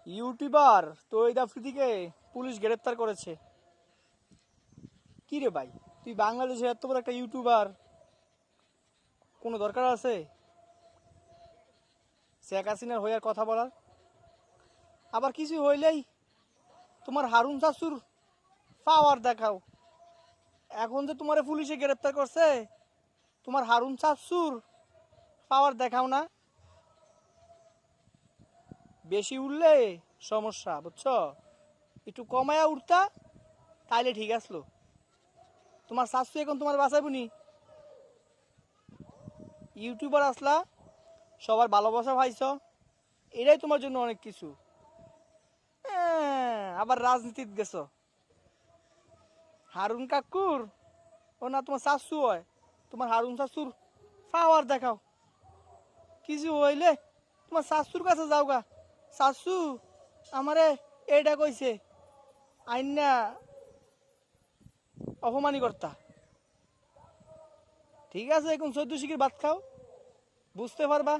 YouTuber তৌহিদ আফ্রিদিকে police গ্রেপ্তার করেছে। কি রে ভাই, তুই বাংলাদেশের এত বড় একটা ইউটিউবার, কোনো দরকার আছে শেখ হাসিনার হইয়ার কথা বলার? আবার কিছু হইলেই তোমার হারুন চাচুর পাওয়ার দেখাও। এখন যে তোমার পুলিশে গ্রেপ্তার করছে, তোমার হারুন চাচুর পাওয়ার দেখাও না। বেশি উঠলে সমস্যা, বুঝছো? একটু কমায়া উঠতা তাইলে ঠিক আসলো। তোমার শাশু এখন তোমার বাঁচাবনি। ইউটিউবার আসলা, সবার ভালোবাসা পাইছ, এটাই তোমার জন্য অনেক কিছু। আবার রাজনীতিত গেছো। হারুন কাকুর ও না তোমার শাশু হয়, তোমার হারুন শাশুর পাওয়ার দেখাও। কিছু হইলে তোমার শাশুর কাছে যাও গা। শাশু আমারে এইটা কইছে, আইন না অপমানি কর্তা। ঠিক আছে, এখন চৈদ্দ শিখির ভাত খাও, বুঝতে পারবা।